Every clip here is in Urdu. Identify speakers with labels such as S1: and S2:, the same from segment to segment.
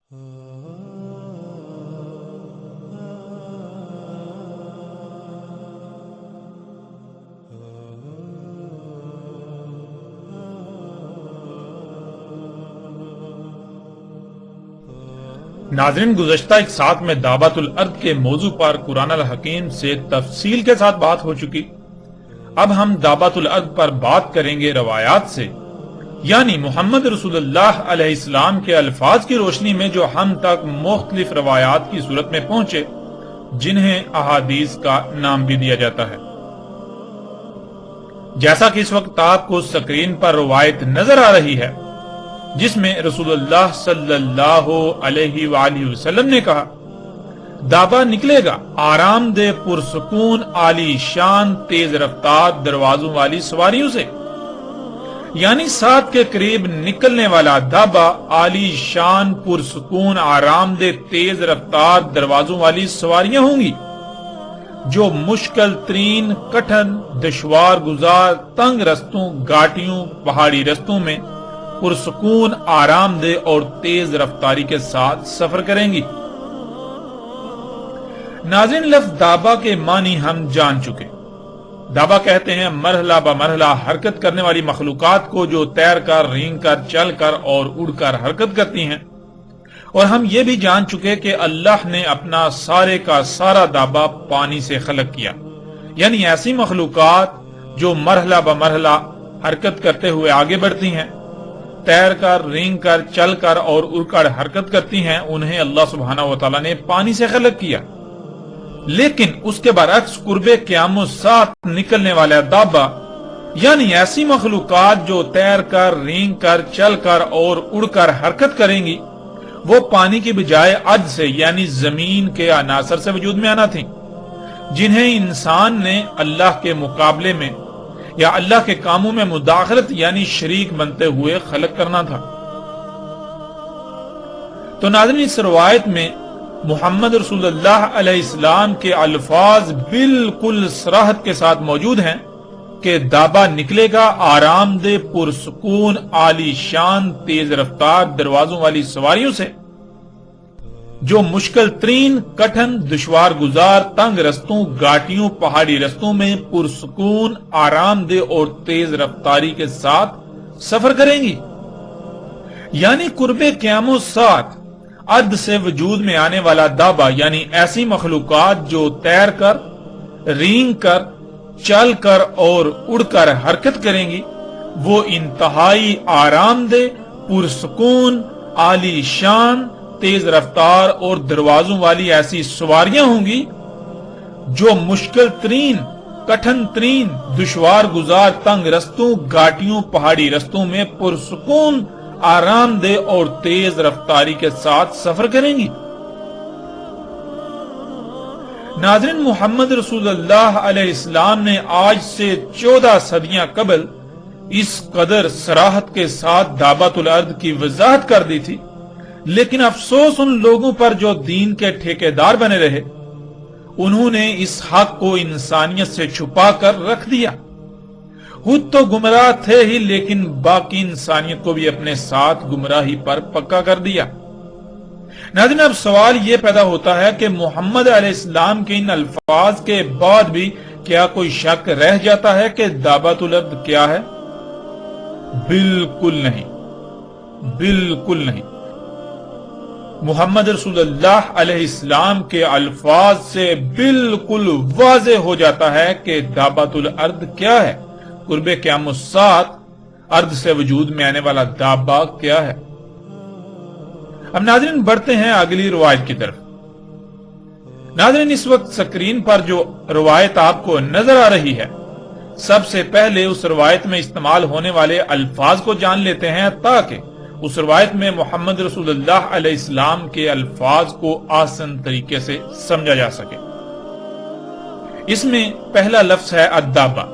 S1: ناظرین، گزشتہ ایک ساتھ میں دعوت الارض کے موضوع پر قرآن الحکیم سے تفصیل کے ساتھ بات ہو چکی۔ اب ہم دعوت الارض پر بات کریں گے روایات سے، یعنی محمد رسول اللہ علیہ السلام کے الفاظ کی روشنی میں جو ہم تک مختلف روایات کی صورت میں پہنچے، جنہیں احادیث کا نام بھی دیا جاتا ہے۔ جیسا کہ اس وقت آپ کو سکرین پر روایت نظر آ رہی ہے، جس میں رسول اللہ صلی اللہ علیہ وآلہ وسلم نے کہا، دابا نکلے گا آرام دہ پرسکون عالی شان تیز رفتار دروازوں والی سواریوں سے، یعنی سات کے قریب نکلنے والا دابا عالی شان پرسکون آرام دہ تیز رفتار دروازوں والی سواریاں ہوں گی، جو مشکل ترین کٹھن دشوار گزار تنگ رستوں گھاٹیوں پہاڑی رستوں میں پرسکون آرام دہ اور تیز رفتاری کے ساتھ سفر کریں گی۔ ناظرین، لفظ دابا کے معنی ہم جان چکے۔ دابا کہتے ہیں مرحلہ بمرحلہ حرکت کرنے والی مخلوقات کو جو تیر کر رینگ کر چل کر اور اڑ کر حرکت کرتی ہیں، اور ہم یہ بھی جان چکے کہ اللہ نے اپنا سارے کا سارا دابا پانی سے خلق کیا، یعنی ایسی مخلوقات جو مرحلہ بمرحلہ حرکت کرتے ہوئے آگے بڑھتی ہیں، تیر کر رینگ کر چل کر اور اڑ کر حرکت کرتی ہیں، انہیں اللہ سبحانہ وتعالی نے پانی سے خلق کیا۔ لیکن اس کے برعکس قرب قیام الساعت نکلنے والا دابا، یعنی ایسی مخلوقات جو تیر کر رینگ کر چل کر اور اڑ کر حرکت کریں گی، وہ پانی کی بجائے عد سے یعنی زمین کے عناصر سے وجود میں آنا تھیں، جنہیں انسان نے اللہ کے مقابلے میں یا اللہ کے کاموں میں مداخلت یعنی شریک بنتے ہوئے خلق کرنا تھا۔ تو ناظرین، اس روایت میں محمد رسول اللہ علیہ السلام کے الفاظ بالکل صراحت کے ساتھ موجود ہیں کہ دابا نکلے گا آرام دہ پرسکون عالی شان تیز رفتار دروازوں والی سواریوں سے، جو مشکل ترین کٹھن دشوار گزار تنگ رستوں گھاٹیوں پہاڑی رستوں میں پرسکون آرام دہ اور تیز رفتاری کے ساتھ سفر کریں گی، یعنی قرب قیام الساعت عد سے وجود میں آنے والا دابا، یعنی ایسی مخلوقات جو تیر کر رینگ کر چل کر اور اڑ کر حرکت کریں گی، وہ انتہائی آرام دہ پرسکون عالی شان تیز رفتار اور دروازوں والی ایسی سواریاں ہوں گی جو مشکل ترین کٹھن ترین دشوار گزار تنگ رستوں گھاٹیوں پہاڑی رستوں میں پرسکون آرام دہ اور تیز رفتاری کے ساتھ سفر کریں گی۔ ناظرین، محمد رسول اللہ علیہ السلام نے آج سے 14 صدیاں قبل اس قدر صراحت کے ساتھ دعوت الارض کی وضاحت کر دی تھی، لیکن افسوس ان لوگوں پر جو دین کے ٹھیکیدار بنے رہے، انہوں نے اس حق کو انسانیت سے چھپا کر رکھ دیا۔ خود تو گمراہ تھے ہی، لیکن باقی انسانیت کو بھی اپنے ساتھ گمراہی پر پکا کر دیا۔ ناظرین، اب سوال یہ پیدا ہوتا ہے کہ محمد علیہ السلام کے ان الفاظ کے بعد بھی کیا کوئی شک رہ جاتا ہے کہ دعوت الارض کیا ہے؟ بالکل نہیں، بالکل نہیں۔ محمد رسول اللہ علیہ السلام کے الفاظ سے بالکل واضح ہو جاتا ہے کہ دعوت الارض کیا ہے، قرب قیام الساعت ارض سے وجود میں آنے والا دابا کیا ہے۔ اب ناظرین، بڑھتے ہیں اگلی روایت کی طرف۔ ناظرین، اس وقت سکرین پر جو روایت آپ کو نظر آ رہی ہے، سب سے پہلے اس روایت میں استعمال ہونے والے الفاظ کو جان لیتے ہیں تاکہ اس روایت میں محمد رسول اللہ علیہ السلام کے الفاظ کو آسان طریقے سے سمجھا جا سکے۔ اس میں پہلا لفظ ہے الدابا،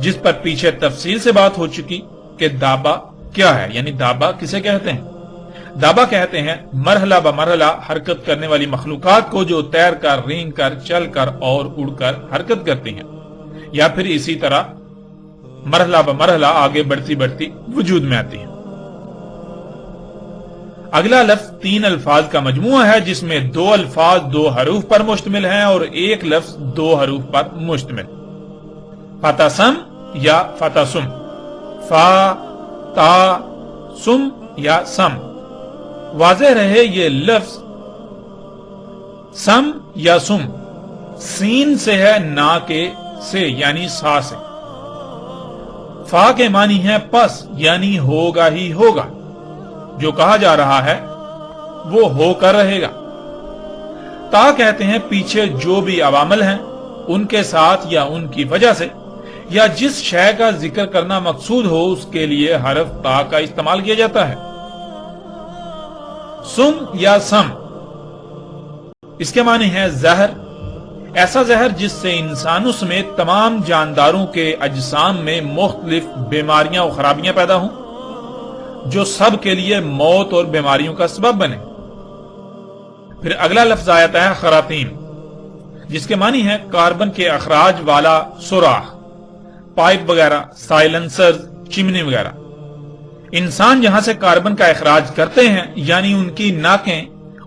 S1: جس پر پیچھے تفصیل سے بات ہو چکی کہ دابا کیا ہے، یعنی دابا کسے کہتے ہیں۔ دابا کہتے ہیں مرحلہ بمرحلہ حرکت کرنے والی مخلوقات کو جو تیر کر رینگ کر چل کر اور اڑ کر حرکت کرتی ہیں، یا پھر اسی طرح مرحلہ بمرحلہ آگے بڑھتی بڑھتی وجود میں آتی ہیں۔ اگلا لفظ 3 الفاظ کا مجموعہ ہے جس میں 2 الفاظ 2 حروف پر مشتمل ہیں اور ایک لفظ 2 حروف پر مشتمل. فتسم یا فتسم، فا تا سم یا سم. واضح رہے یہ لفظ سم یا سم سین سے ہے، نہ کہ سے یعنی سا سے. فا کے معنی ہے پس یعنی ہوگا ہی ہوگا، جو کہا جا رہا ہے وہ ہو کر رہے گا. تا کہتے ہیں پیچھے جو بھی عوامل ہیں ان کے ساتھ یا ان کی وجہ سے یا جس شے کا ذکر کرنا مقصود ہو اس کے لیے حرف تا کا استعمال کیا جاتا ہے. سم یا سم اس کے معنی ہے زہر، ایسا زہر جس سے انسانوں سمیت تمام جانداروں کے اجسام میں مختلف بیماریاں و خرابیاں پیدا ہوں، جو سب کے لیے موت اور بیماریوں کا سبب بنے. پھر اگلا لفظ آتا ہے خراطیم، جس کے معنی ہے کاربن کے اخراج والا سوراخ، پائپ وغیرہ، سائلنسر، چمنی وغیرہ. انسان جہاں سے کاربن کا اخراج کرتے ہیں یعنی ان کی ناکیں،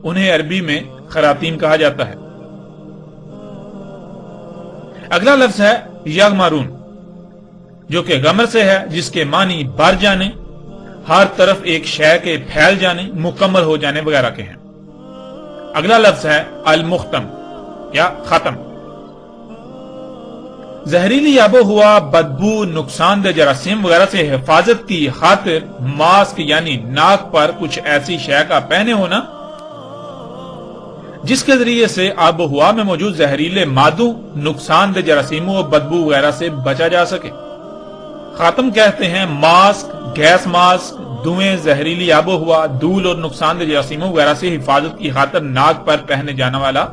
S1: انہیں عربی میں خراطیم کہا جاتا ہے. اگلا لفظ ہے یغمرون، جو کہ غمر سے ہے، جس کے معنی بھر جانے، ہر طرف ایک شے کے پھیل جانے، مکمل ہو جانے وغیرہ کے ہیں. اگلا لفظ ہے المختم یا ختم. زہریلی آب و ہوا، بدبو، نقصان دہ جراثیم وغیرہ سے حفاظت کی خاطر ماسک یعنی ناک پر کچھ ایسی شے کا پہنے ہونا جس کے ذریعے سے آب و ہوا میں موجود زہریلے مادوں، نقصان دہ جراثیموں اور بدبو وغیرہ سے بچا جا سکے. خاتم کہتے ہیں ماسک، گیس ماسک، دھوئیں، زہریلی آب و ہوا، دھول اور نقصان دہ جراثیموں وغیرہ سے حفاظت کی خاطر ناک پر پہنے جانے والا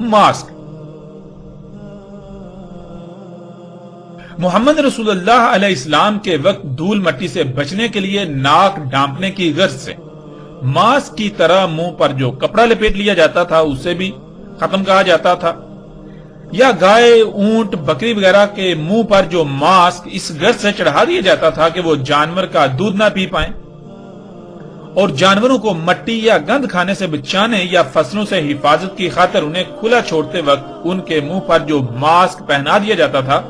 S1: ماسک. محمد رسول اللہ علیہ السلام کے وقت دھول مٹی سے بچنے کے لیے ناک ڈھانپنے کی غرض سے ماسک کی طرح منہ پر جو کپڑا لپیٹ لیا جاتا تھا اسے بھی ختم کہا جاتا تھا، یا گائے، اونٹ، بکری وغیرہ کے منہ پر جو ماسک اس غرض سے چڑھا دیا جاتا تھا کہ وہ جانور کا دودھ نہ پی پائیں، اور جانوروں کو مٹی یا گند کھانے سے بچانے یا فصلوں سے حفاظت کی خاطر انہیں کھلا چھوڑتے وقت ان کے منہ پر جو ماسک پہنا دیا جاتا تھا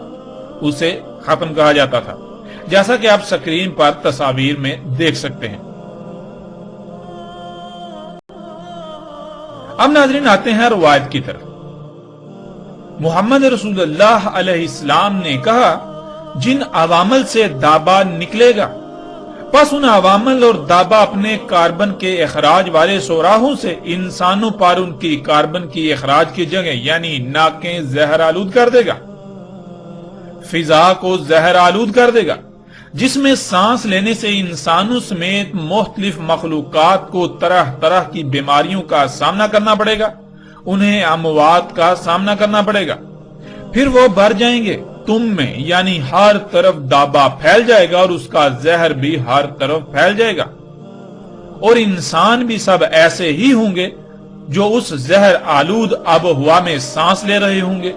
S1: اسے ختم کہا جاتا تھا، جیسا کہ آپ سکرین پر تصاویر میں دیکھ سکتے ہیں. اب ناظرین آتے ہیں روایت کی طرف. محمد رسول اللہ علیہ السلام نے کہا جن عوامل سے دابا نکلے گا، پس ان عوامل اور دابا اپنے کاربن کے اخراج والے سوراخوں سے انسانوں پر ان کی کاربن کی اخراج کی جگہ یعنی ناکیں زہر آلود کر دے گا، فضا کو زہر آلود کر دے گا، جس میں سانس لینے سے انسانوں سمیت مختلف مخلوقات کو طرح طرح کی بیماریوں کا سامنا کرنا پڑے گا، انہیں اموات کا سامنا کرنا پڑے گا. پھر وہ بھر جائیں گے تم میں، یعنی ہر طرف دابا پھیل جائے گا اور اس کا زہر بھی ہر طرف پھیل جائے گا، اور انسان بھی سب ایسے ہی ہوں گے جو اس زہر آلود آب و ہوا میں سانس لے رہے ہوں گے.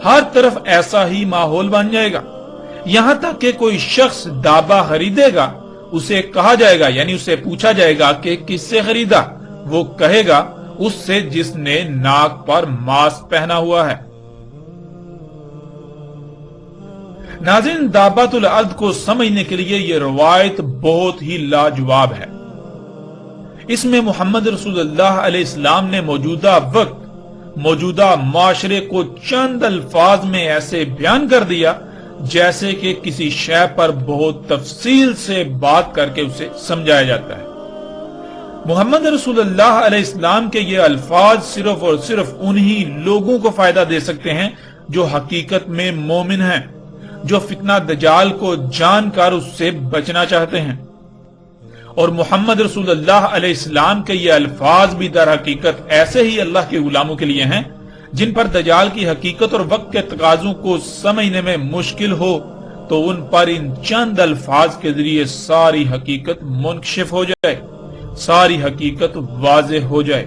S1: ہر طرف ایسا ہی ماحول بن جائے گا، یہاں تک کہ کوئی شخص دابا خریدے گا، اسے کہا جائے گا یعنی اسے پوچھا جائے گا کہ کس سے خریدا، وہ کہے گا اس سے جس نے ناک پر ماسک پہنا ہوا ہے. ناظرین، دابت الارض کو سمجھنے کے لیے یہ روایت بہت ہی لاجواب ہے. اس میں محمد رسول اللہ علیہ السلام نے موجودہ وقت، موجودہ معاشرے کو چند الفاظ میں ایسے بیان کر دیا جیسے کہ کسی شے پر بہت تفصیل سے بات کر کے اسے سمجھایا جاتا ہے. محمد رسول اللہ علیہ السلام کے یہ الفاظ صرف اور صرف انہی لوگوں کو فائدہ دے سکتے ہیں جو حقیقت میں مومن ہیں، جو فتنہ دجال کو جان کر اس سے بچنا چاہتے ہیں. اور محمد رسول اللہ علیہ السلام کے یہ الفاظ بھی در حقیقت ایسے ہی اللہ کے غلاموں کے لیے ہیں جن پر دجال کی حقیقت اور وقت کے تقاضوں کو سمجھنے میں مشکل ہو تو ان پر ان چند الفاظ کے ذریعے ساری حقیقت منکشف ہو جائے، ساری حقیقت واضح ہو جائے.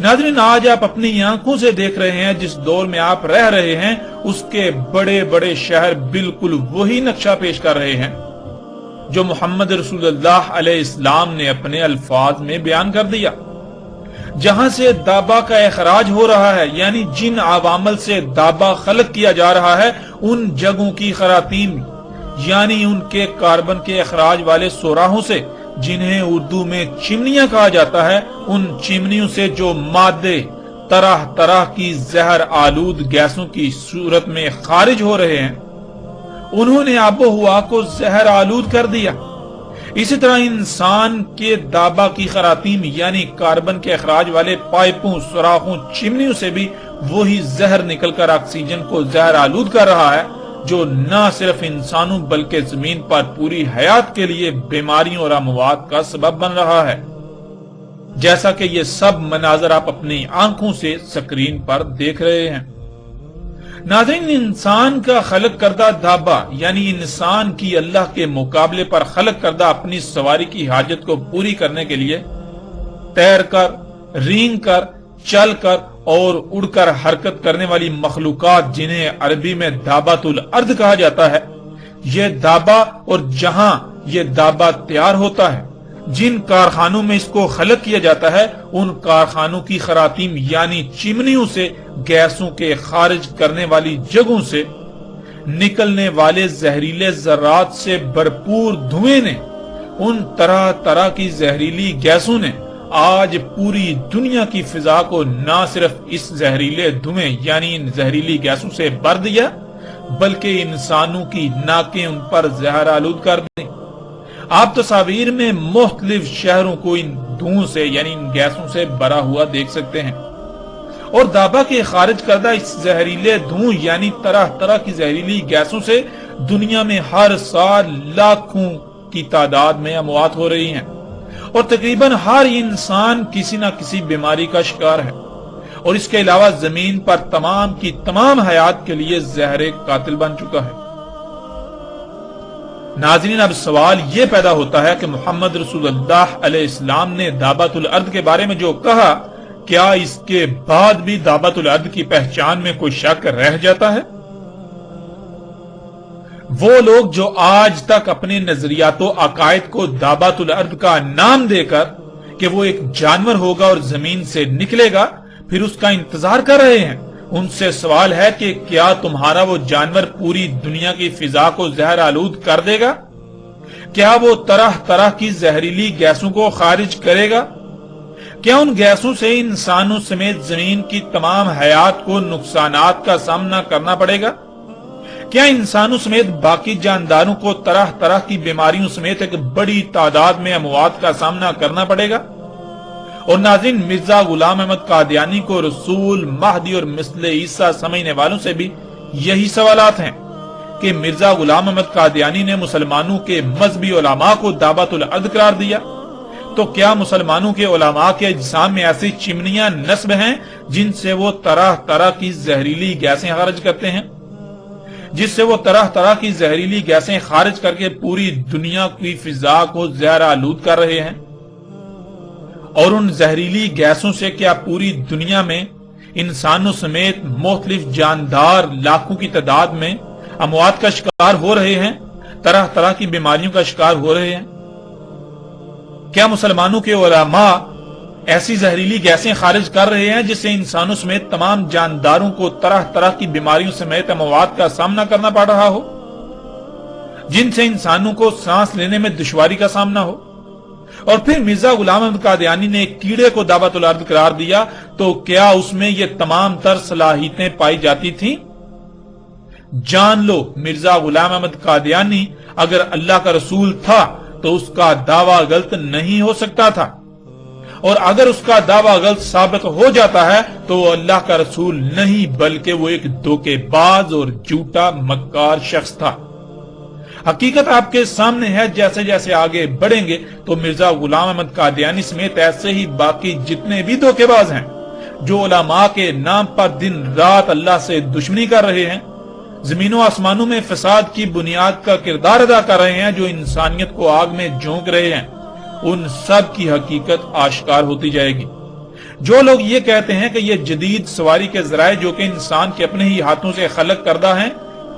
S1: ناظرین، آج آپ اپنی آنکھوں سے دیکھ رہے ہیں جس دور میں آپ رہ رہے ہیں اس کے بڑے بڑے شہر بالکل وہی نقشہ پیش کر رہے ہیں. جو محمد رسول اللہ علیہ السلام نے اپنے الفاظ میں بیان کر دیا۔ جہاں سے دابا کا اخراج ہو رہا ہے، یعنی جن عوامل سے دابا خلق کیا جا رہا ہے، ان جگہوں کی خراطیم یعنی ان کے کاربن کے اخراج والے سوراخوں سے، جنہیں اردو میں چمنیاں کہا جاتا ہے، ان چمنیوں سے جو مادے طرح طرح کی زہر آلود گیسوں کی صورت میں خارج ہو رہے ہیں، انہوں نے آب و ہوا کو زہر آلود کر دیا۔ اسی طرح انسان کے دابا کی خراطیم یعنی کاربن کے اخراج والے پائپوں، سوراخوں، چمنیوں سے بھی وہی زہر نکل کر آکسیجن کو زہر آلود کر رہا ہے، جو نہ صرف انسانوں بلکہ زمین پر پوری حیات کے لیے بیماریوں اور اموات کا سبب بن رہا ہے، جیسا کہ یہ سب مناظر آپ اپنی آنکھوں سے سکرین پر دیکھ رہے ہیں۔ ناظرین، انسان کا خلق کردہ دابا یعنی انسان کی اللہ کے مقابلے پر خلق کردہ اپنی سواری کی حاجت کو پوری کرنے کے لیے تیر کر، رینگ کر، چل کر اور اڑ کر حرکت کرنے والی مخلوقات، جنہیں عربی میں دابۃ الارض کہا جاتا ہے، یہ دابا اور جہاں یہ دابا تیار ہوتا ہے، جن کارخانوں میں اس کو خلق کیا جاتا ہے، ان کارخانوں کی خراطیم یعنی چمنیوں سے گیسوں کے خارج کرنے والی جگہوں سے نکلنے والے زہریلے ذرات سے بھرپور دھوئیں نے، ان طرح طرح کی زہریلی گیسوں نے آج پوری دنیا کی فضا کو نہ صرف اس زہریلے دھوئیں یعنی ان زہریلی گیسوں سے بھر دیا، بلکہ انسانوں کی ناکیں ان پر زہر آلود کر دیں۔ آپ تصاویر میں مختلف شہروں کو ان دھوؤں سے یعنی ان گیسوں سے بھرا ہوا دیکھ سکتے ہیں، اور دابا کے خارج کردہ اس زہریلے دھوؤں یعنی طرح طرح کی زہریلی گیسوں سے دنیا میں ہر سال لاکھوں کی تعداد میں اموات ہو رہی ہیں، اور تقریباً ہر انسان کسی نہ کسی بیماری کا شکار ہے، اور اس کے علاوہ زمین پر تمام کی تمام حیات کے لیے زہر قاتل بن چکا ہے۔ ناظرین، اب سوال یہ پیدا ہوتا ہے کہ محمد رسول اللہ علیہ السلام نے دابۃ الارض کے بارے میں جو کہا، کیا اس کے بعد بھی دابۃ الارض کی پہچان میں کوئی شک رہ جاتا ہے؟ وہ لوگ جو آج تک اپنے نظریات و عقائد کو دابۃ الارض کا نام دے کر کہ وہ ایک جانور ہوگا اور زمین سے نکلے گا پھر اس کا انتظار کر رہے ہیں، ان سے سوال ہے کہ کیا تمہارا وہ جانور پوری دنیا کی فضا کو زہر آلود کر دے گا؟ کیا وہ طرح طرح کی زہریلی گیسوں کو خارج کرے گا؟ کیا ان گیسوں سے انسانوں سمیت زمین کی تمام حیات کو نقصانات کا سامنا کرنا پڑے گا؟ کیا انسانوں سمیت باقی جانداروں کو طرح طرح کی بیماریوں سمیت ایک بڑی تعداد میں اموات کا سامنا کرنا پڑے گا؟ اور ناظرین، مرزا غلام احمد قادیانی کو رسول، مہدی اور مثل عیسیٰ سمجھنے والوں سے بھی یہی سوالات ہیں کہ مرزا غلام احمد قادیانی نے مسلمانوں کے مذہبی علماء کو دابۃ الارض قرار دیا، تو کیا مسلمانوں کے علماء کے اجسام میں ایسی چمنیاں نصب ہیں جن سے وہ طرح طرح کی زہریلی گیسیں خارج کرتے ہیں، جس سے وہ طرح طرح کی زہریلی گیسیں خارج کر کے پوری دنیا کی فضا کو زہر آلود کر رہے ہیں؟ اور ان زہریلی گیسوں سے کیا پوری دنیا میں انسانوں سمیت مختلف جاندار لاکھوں کی تعداد میں اموات کا شکار ہو رہے ہیں، طرح طرح کی بیماریوں کا شکار ہو رہے ہیں؟ کیا مسلمانوں کے علماء ایسی زہریلی گیسیں خارج کر رہے ہیں جس سے انسانوں سمیت تمام جانداروں کو طرح طرح کی بیماریوں سمیت اموات کا سامنا کرنا پڑ رہا ہو، جن سے انسانوں کو سانس لینے میں دشواری کا سامنا ہو؟ اور پھر مرزا غلام احمد قادیانی نے ایک کیڑے کو دابۃ الارض قرار دیا، تو کیا اس میں یہ تمام تر صلاحیتیں پائی جاتی تھیں؟ جان لو، مرزا غلام احمد قادیانی اگر اللہ کا رسول تھا تو اس کا دعویٰ غلط نہیں ہو سکتا تھا، اور اگر اس کا دعویٰ غلط ثابت ہو جاتا ہے تو وہ اللہ کا رسول نہیں بلکہ وہ ایک دھوکے باز اور جھوٹا مکار شخص تھا۔ حقیقت آپ کے سامنے ہے، جیسے جیسے آگے بڑھیں گے تو مرزا غلام احمد قادیانی سمیت ایسے ہی باقی جتنے بھی دھوکے باز ہیں جو علماء کے نام پر دن رات اللہ سے دشمنی کر رہے ہیں، زمین و آسمانوں میں فساد کی بنیاد کا کردار ادا کر رہے ہیں، جو انسانیت کو آگ میں جھونک رہے ہیں، ان سب کی حقیقت آشکار ہوتی جائے گی۔ جو لوگ یہ کہتے ہیں کہ یہ جدید سواری کے ذرائع جو کہ انسان کے اپنے ہی ہاتھوں سے خلق کردہ ہیں،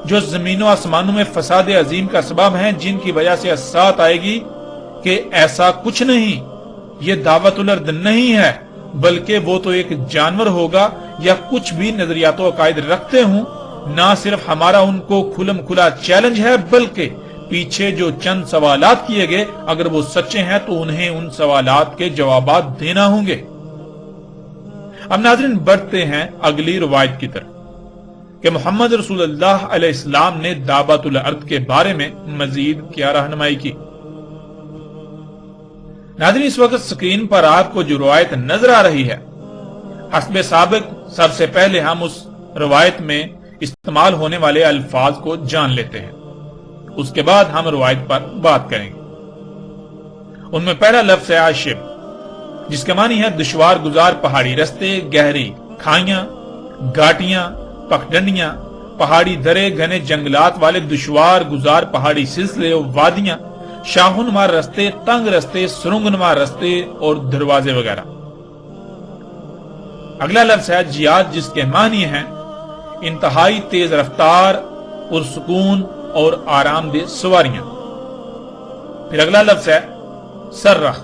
S1: جو زمین و آسمانوں میں فساد عظیم کا سبب ہیں، جن کی وجہ سے اسات آئے گی کہ ایسا کچھ نہیں، یہ دعوت الارض نہیں ہے، بلکہ وہ تو ایک جانور ہوگا یا کچھ بھی نظریات و عقائد رکھتے ہوں۔ نہ صرف ہمارا ان کو کھلم کھلا چیلنج ہے، بلکہ پیچھے جو چند سوالات کیے گئے اگر وہ سچے ہیں تو انہیں ان سوالات کے جوابات دینا ہوں گے۔ اب ناظرین بڑھتے ہیں اگلی روایت کی طرف کہ محمد رسول اللہ علیہ السلام نے دعوت الارض کے بارے میں مزید کیا رہنمائی کی۔ ناظرین اس وقت سکرین پر آپ کو جو روایت نظر آ رہی ہے، حسب سابق سب سے پہلے ہم اس روایت میں استعمال ہونے والے الفاظ کو جان لیتے ہیں، اس کے بعد ہم روایت پر بات کریں گے۔ ان میں پہلا لفظ ہے عاشب، جس کے معنی ہے دشوار گزار پہاڑی رستے، گہری کھائیاں، گھاٹیاں، پگڈنڈیاں، پہاڑی درے، گھنے جنگلات والے دشوار گزار پہاڑی سلسلے اور وادیاں، شاہنما رستے، تنگ رستے، سرنگنما رستے اور دروازے وغیرہ۔ اگلا لفظ ہے جیاد، جس کے معنی ہیں انتہائی تیز رفتار، پرسکون اور آرام دہ سواریاں۔ پھر اگلا لفظ ہے صرخ،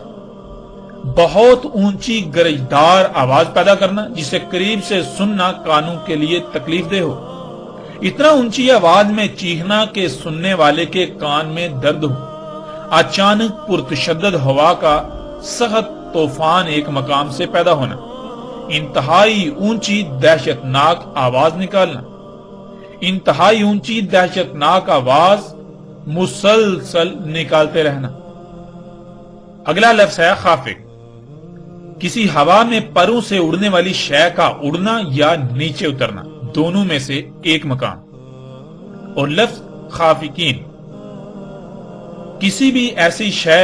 S1: بہت اونچی گرجدار آواز پیدا کرنا جسے قریب سے سننا کانوں کے لیے تکلیف دہ ہو، اتنا اونچی آواز میں چیخنا کہ سننے والے کے کان میں درد ہو، اچانک پرتشدد ہوا کا سخت طوفان ایک مقام سے پیدا ہونا، انتہائی اونچی دہشت ناک آواز نکالنا، انتہائی اونچی دہشت ناک آواز مسلسل نکالتے رہنا۔ اگلا لفظ ہے خافق، کسی ہوا میں پروں سے اڑنے والی شے کا اڑنا یا نیچے اترنا، دونوں میں سے ایک مقام۔ اور لفظ خافقین، کسی بھی ایسی شے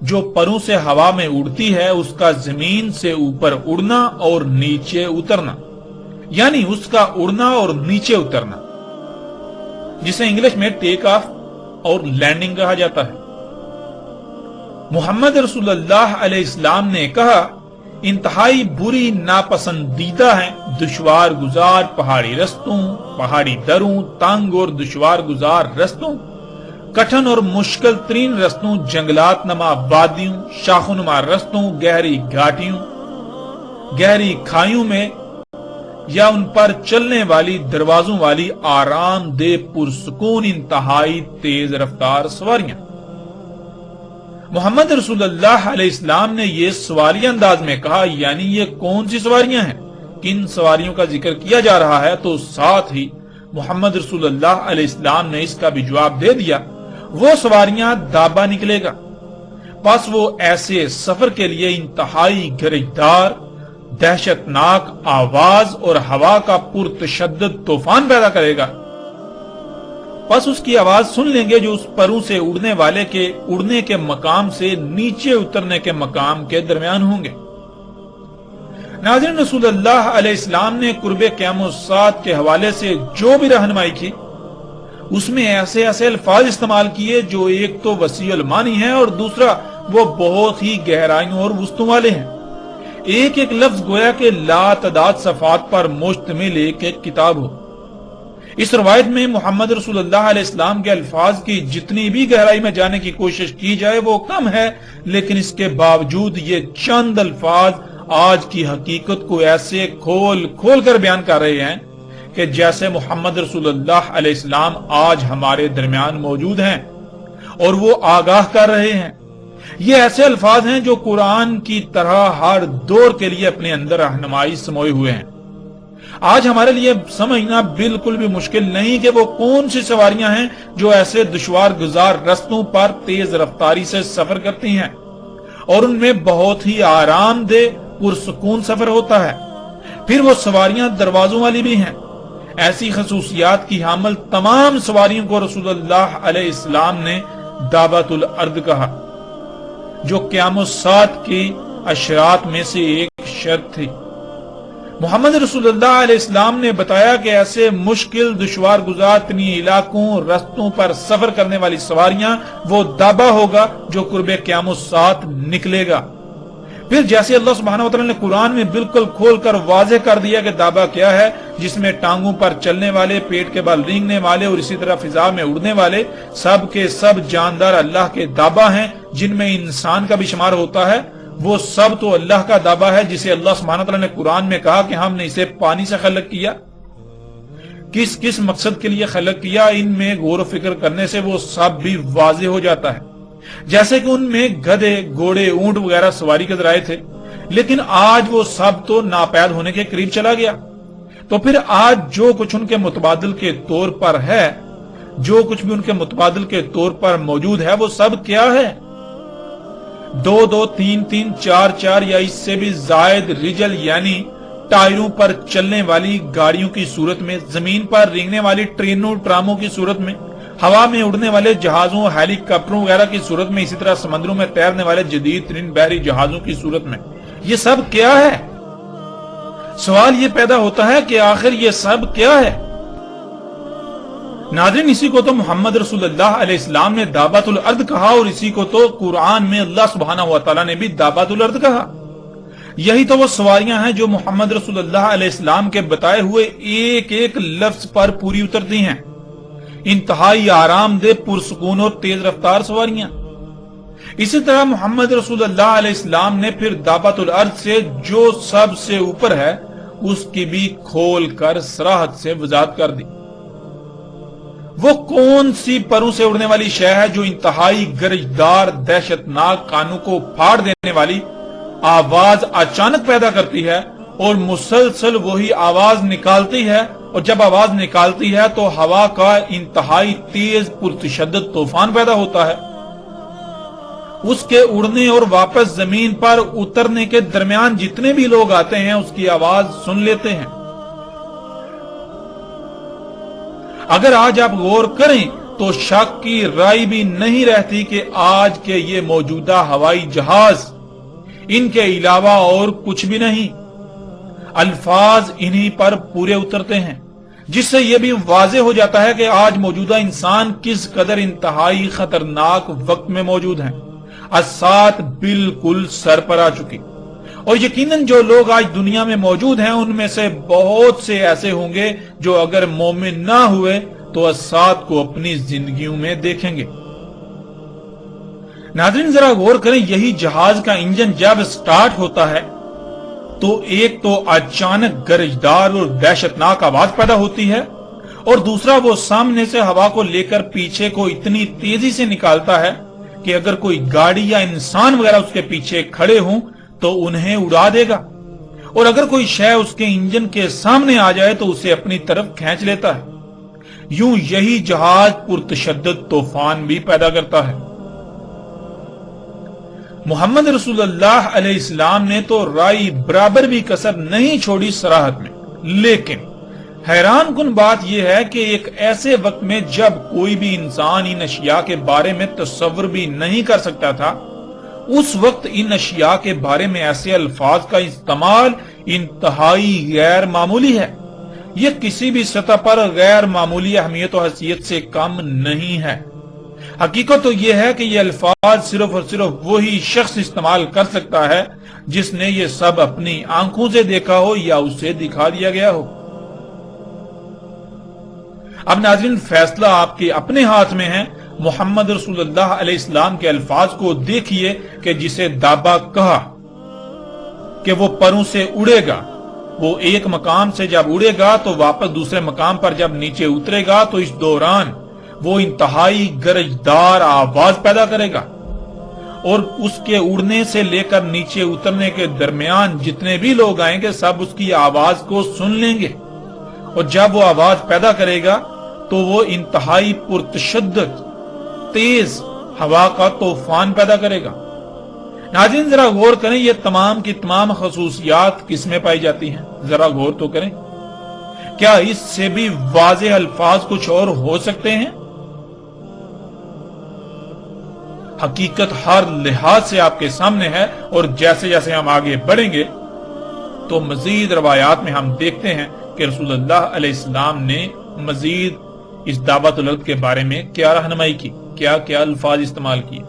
S1: جو پروں سے ہوا میں اڑتی ہے اس کا زمین سے اوپر اڑنا اور نیچے اترنا، یعنی اس کا اڑنا اور نیچے اترنا، جسے انگلش میں ٹیک آف اور لینڈنگ کہا جاتا ہے۔ محمد رسول اللہ علیہ السلام نے کہا انتہائی بری ناپسندیدہ ہیں دشوار گزار پہاڑی رستوں، پہاڑی دروں، تنگ اور دشوار گزار رستوں، کٹھن اور مشکل ترین رستوں، جنگلات نما وادیوں، شاخنما رستوں، گہری گھاٹیوں، گہری کھائیوں میں یا ان پر چلنے والی دروازوں والی آرام دہ پرسکون انتہائی تیز رفتار سواریاں۔ محمد رسول اللہ علیہ السلام نے یہ سواریہ انداز میں کہا، یعنی یہ کون سی سواریاں ہیں، کن سواریوں کا ذکر کیا جا رہا ہے، تو ساتھ ہی محمد رسول اللہ علیہ السلام نے اس کا بھی جواب دے دیا، وہ سواریاں دابا نکلے گا، پس وہ ایسے سفر کے لیے انتہائی گرجدار، دہشت ناک آواز اور ہوا کا پرتشدد طوفان پیدا کرے گا، پس اس کی آواز سن لیں گے جو اس پروں سے اڑنے والے کے اڑنے کے مقام سے نیچے اترنے کے مقام کے درمیان ہوں گے۔ ناظرین، رسول اللہ علیہ السلام نے قرب قیام الساعت کے حوالے سے جو بھی رہنمائی کی اس میں ایسے الفاظ استعمال کیے جو ایک تو وسیع المانی ہیں اور دوسرا وہ بہت ہی گہرائیوں اور وسطوں والے ہیں۔ ایک ایک لفظ گویا کہ لا تعداد صفحات پر مشتمل ایک کتاب ہو۔ اس روایت میں محمد رسول اللہ علیہ السلام کے الفاظ کی جتنی بھی گہرائی میں جانے کی کوشش کی جائے وہ کم ہے، لیکن اس کے باوجود یہ چند الفاظ آج کی حقیقت کو ایسے کھول کھول کر بیان کر رہے ہیں کہ جیسے محمد رسول اللہ علیہ السلام آج ہمارے درمیان موجود ہیں اور وہ آگاہ کر رہے ہیں۔ یہ ایسے الفاظ ہیں جو قرآن کی طرح ہر دور کے لیے اپنے اندر رہنمائی سموئے ہوئے ہیں۔ آج ہمارے لیے سمجھنا بالکل بھی مشکل نہیں کہ وہ کون سی سواریاں ہیں جو ایسے دشوار گزار رستوں پر تیز رفتاری سے سفر کرتی ہیں اور ان میں بہت ہی آرام دہ پرسکون سفر ہوتا ہے۔ پھر وہ سواریاں دروازوں والی بھی ہیں۔ ایسی خصوصیات کی حامل تمام سواریوں کو رسول اللہ علیہ السلام نے دعوت الارض کہا، جو قیام الساعت کی اشراط میں سے ایک شرط تھی۔ محمد رسول اللہ علیہ السلام نے بتایا کہ ایسے مشکل دشوار گزار ترین علاقوں رستوں پر سفر کرنے والی سواریاں وہ دابا ہوگا جو قرب قیام الساعت نکلے گا۔ پھر جیسے اللہ سبحانہ و تعالیٰ نے قرآن میں بالکل کھول کر واضح کر دیا کہ دابا کیا ہے، جس میں ٹانگوں پر چلنے والے، پیٹ کے بل رینگنے والے اور اسی طرح فضا میں اڑنے والے سب کے سب جاندار اللہ کے دابا ہیں، جن میں انسان کا بھی شمار ہوتا ہے، وہ سب تو اللہ کا دابا ہے جسے اللہ سبحانہ و تعالیٰ نے قرآن میں کہا کہ ہم نے اسے پانی سے خلق کیا، کس کس مقصد کے لیے خلق کیا، ان میں غور و فکر کرنے سے وہ سب بھی واضح ہو جاتا ہے۔ جیسے کہ ان میں گدھے، گھوڑے، اونٹ وغیرہ سواری کے ذرائع تھے، لیکن آج وہ سب تو ناپید ہونے کے قریب چلا گیا، تو پھر آج جو کچھ ان کے متبادل کے طور پر ہے، جو کچھ بھی ان کے متبادل کے طور پر موجود ہے، وہ سب کیا ہے؟ 2 2 3 3 4 4 یا اس سے بھی زائد رجل یعنی ٹائروں پر چلنے والی گاڑیوں کی صورت میں، زمین پر رینگنے والی ٹرینوں، ٹراموں کی صورت میں، ہوا میں اڑنے والے جہازوں، ہیلی کاپٹروں وغیرہ کی صورت میں، اسی طرح سمندروں میں تیرنے والے جدید ترین بحری جہازوں کی صورت میں، یہ سب کیا ہے؟ سوال یہ پیدا ہوتا ہے کہ آخر یہ سب کیا ہے؟ ناظرین، اسی کو تو محمد رسول اللہ علیہ السلام نے دابۃ الارض کہا، اور اسی کو تو قرآن میں اللہ سبحانہ و تعالیٰ نے بھی دابۃ الارض کہا۔ یہی تو وہ سواریاں ہیں جو محمد رسول اللہ علیہ السلام کے بتائے ہوئے ایک ایک لفظ پر پوری اترتی ہیں، انتہائی آرام دہ، پرسکون اور تیز رفتار سواریاں۔ اسی طرح محمد رسول اللہ علیہ السلام نے پھر دابۃ الارض سے جو سب سے اوپر ہے اس کی بھی کھول کر صراحت سے وضاحت کر دی۔ وہ کون سی پروں سے اڑنے والی شے ہے جو انتہائی گرجدار، دہشتناک، کانوں کو پھاڑ دینے والی آواز اچانک پیدا کرتی ہے اور مسلسل وہی آواز نکالتی ہے، اور جب آواز نکالتی ہے تو ہوا کا انتہائی تیز پرتشدد طوفان پیدا ہوتا ہے۔ اس کے اڑنے اور واپس زمین پر اترنے کے درمیان جتنے بھی لوگ آتے ہیں اس کی آواز سن لیتے ہیں۔ اگر آج آپ غور کریں تو شک کی رائے بھی نہیں رہتی کہ آج کے یہ موجودہ ہوائی جہاز ان کے علاوہ اور کچھ بھی نہیں، الفاظ انہی پر پورے اترتے ہیں، جس سے یہ بھی واضح ہو جاتا ہے کہ آج موجودہ انسان کس قدر انتہائی خطرناک وقت میں موجود ہیں۔ اسات بالکل سر پر آ چکی، اور یقیناً جو لوگ آج دنیا میں موجود ہیں ان میں سے بہت سے ایسے ہوں گے جو اگر مومن نہ ہوئے تو اسات کو اپنی زندگیوں میں دیکھیں گے۔ ناظرین، ذرا غور کریں، یہی جہاز کا انجن جب سٹارٹ ہوتا ہے تو ایک تو اچانک گرجدار اور دہشتناک آواز پیدا ہوتی ہے، اور دوسرا وہ سامنے سے ہوا کو لے کر پیچھے کو اتنی تیزی سے نکالتا ہے کہ اگر کوئی گاڑی یا انسان وغیرہ اس کے پیچھے کھڑے ہوں تو انہیں اڑا دے گا، اور اگر کوئی شے اس کے انجن کے سامنے آ جائے تو اسے اپنی طرف کھینچ لیتا ہے۔ یوں یہی جہاز پرتشدد طوفان بھی پیدا کرتا ہے۔ محمد رسول اللہ علیہ السلام نے تو رائی برابر بھی کسر نہیں چھوڑی صراحت میں، لیکن حیران کن بات یہ ہے کہ ایک ایسے وقت میں جب کوئی بھی انسان ان اشیاء کے بارے میں تصور بھی نہیں کر سکتا تھا، اس وقت ان اشیاء کے بارے میں ایسے الفاظ کا استعمال انتہائی غیر معمولی ہے۔ یہ کسی بھی سطح پر غیر معمولی اہمیت و حیثیت سے کم نہیں ہے۔ حقیقت تو یہ ہے کہ یہ الفاظ صرف اور صرف وہی شخص استعمال کر سکتا ہے جس نے یہ سب اپنی آنکھوں سے دیکھا ہو یا اسے دکھا دیا گیا ہو۔ اب ناظرین، فیصلہ آپ کے اپنے ہاتھ میں ہے۔ محمد رسول اللہ علیہ السلام کے الفاظ کو دیکھیے کہ جسے دابا کہا کہ وہ پروں سے اڑے گا، وہ ایک مقام سے جب اڑے گا تو واپس دوسرے مقام پر جب نیچے اترے گا تو اس دوران وہ انتہائی گرجدار آواز پیدا کرے گا، اور اس کے اڑنے سے لے کر نیچے اترنے کے درمیان جتنے بھی لوگ آئیں گے سب اس کی آواز کو سن لیں گے، اور جب وہ آواز پیدا کرے گا تو وہ انتہائی پرتشدد تیز ہوا کا طوفان پیدا کرے گا۔ ناظرین، ذرا غور کریں، یہ تمام کی تمام خصوصیات کس میں پائی جاتی ہیں؟ ذرا غور تو کریں، کیا اس سے بھی واضح الفاظ کچھ اور ہو سکتے ہیں؟ حقیقت ہر لحاظ سے آپ کے سامنے ہے، اور جیسے جیسے ہم آگے بڑھیں گے تو مزید روایات میں ہم دیکھتے ہیں کہ رسول اللہ علیہ السلام نے مزید اس دعوت الارض کے بارے میں کیا رہنمائی کی، کیا کیا الفاظ استعمال کیے۔